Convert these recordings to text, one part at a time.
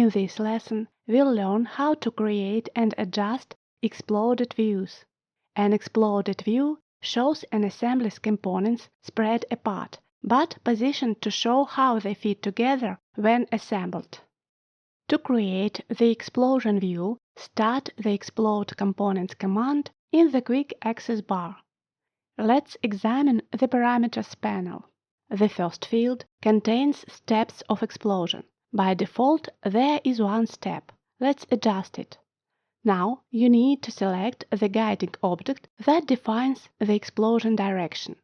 In this lesson, we'll learn how to create and adjust exploded views. An exploded view shows an assembly's components spread apart, but positioned to show how they fit together when assembled. To create the explosion view, start the Explode Components command in the Quick Access bar. Let's examine the Parameters panel. The first field contains steps of explosion. By default, there is one step. Let's adjust it. Now you need to select the guiding object that defines the explosion direction.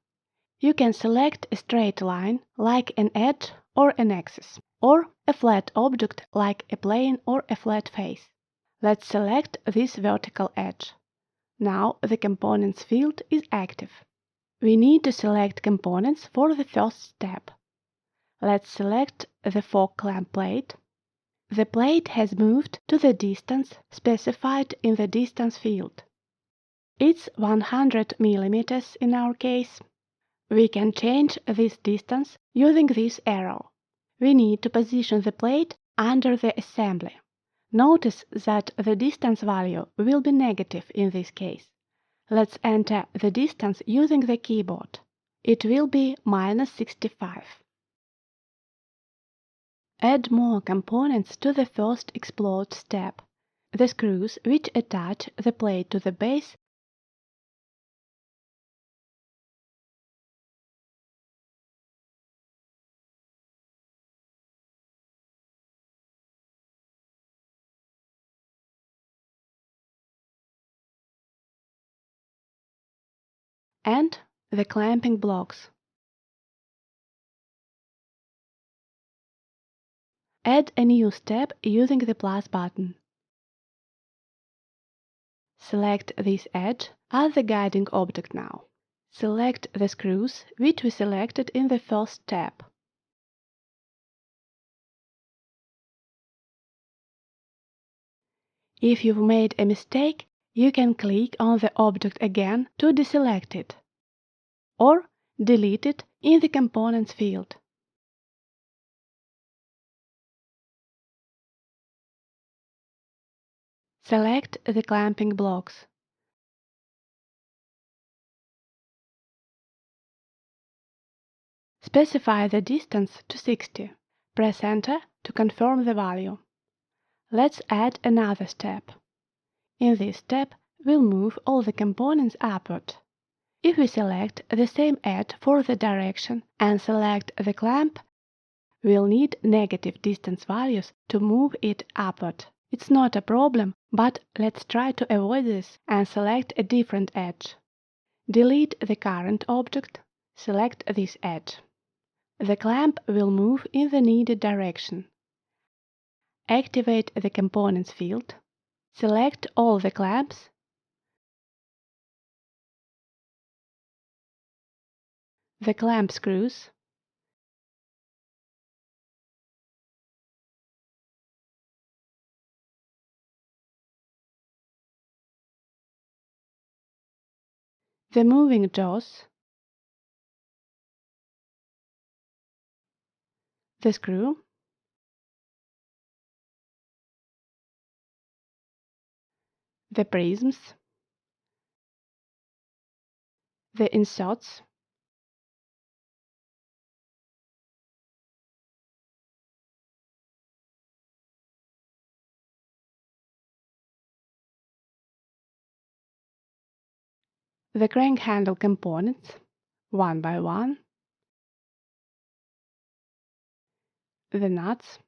You can select a straight line, like an edge or an axis, or a flat object like a plane or a flat face. Let's select this vertical edge. Now the Components field is active. We need to select components for the first step. Let's select the fork clamp plate. The plate has moved to the distance specified in the Distance field. It's 100 mm in our case. We can change this distance using this arrow. We need to position the plate under the assembly. Notice that the distance value will be negative in this case. Let's enter the distance using the keyboard. It will be -65. Add more components to the first explode step. The screws which attach the plate to the base and the clamping blocks. Add a new step using the plus button. Select this edge as the guiding object now. Select the screws which we selected in the first step. If you've made a mistake, you can click on the object again to deselect it, or delete it in the Components field. Select the clamping blocks. Specify the distance to 60. Press Enter to confirm the value. Let's add another step. In this step, we'll move all the components upward. If we select the same edge for the direction and select the clamp, we'll need negative distance values to move it upward. It's not a problem, but let's try to avoid this and select a different edge. Delete the current object, select this edge. The clamp will move in the needed direction. Activate the Components field. Select all the clamps. The clamp screws. The moving jaws. The screw. The prisms. The inserts. The crank handle components, one by one. The nuts.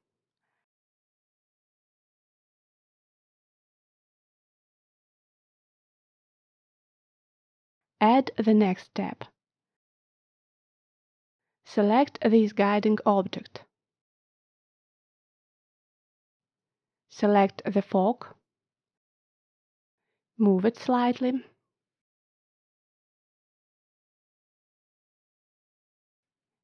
Add the next step. Select this guiding object. Select the fork. Move it slightly.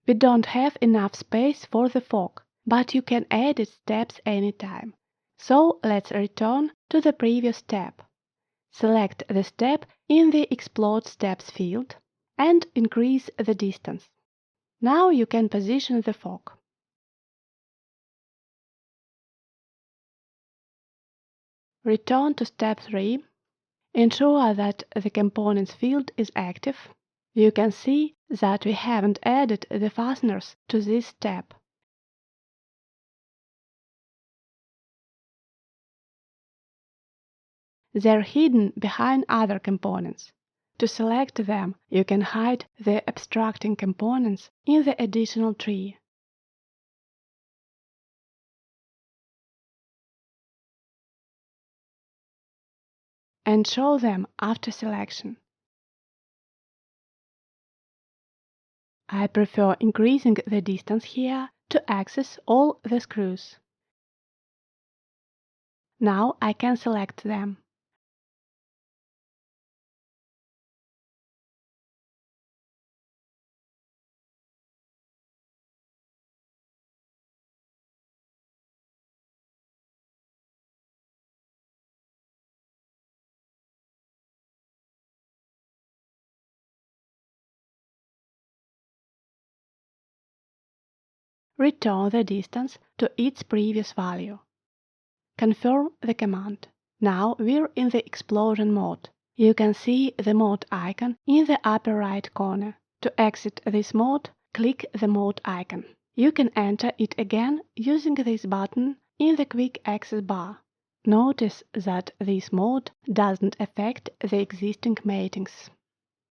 We don't have enough space for the fork, but you can edit steps anytime. So let's return to the previous step. Select the step in the Explode Steps field and increase the distance. Now you can position the fork. Return to step 3. Ensure that the components field is active. You can see that we haven't added the fasteners to this step. They're hidden behind other components. To select them, you can hide the obstructing components in the additional tree. And show them after selection. I prefer increasing the distance here to access all the screws. Now I can select them. Return the distance to its previous value. Confirm the command. Now we're in the explosion mode. You can see the mode icon in the upper right corner. To exit this mode, click the mode icon. You can enter it again using this button in the quick access bar. Notice that this mode doesn't affect the existing matings.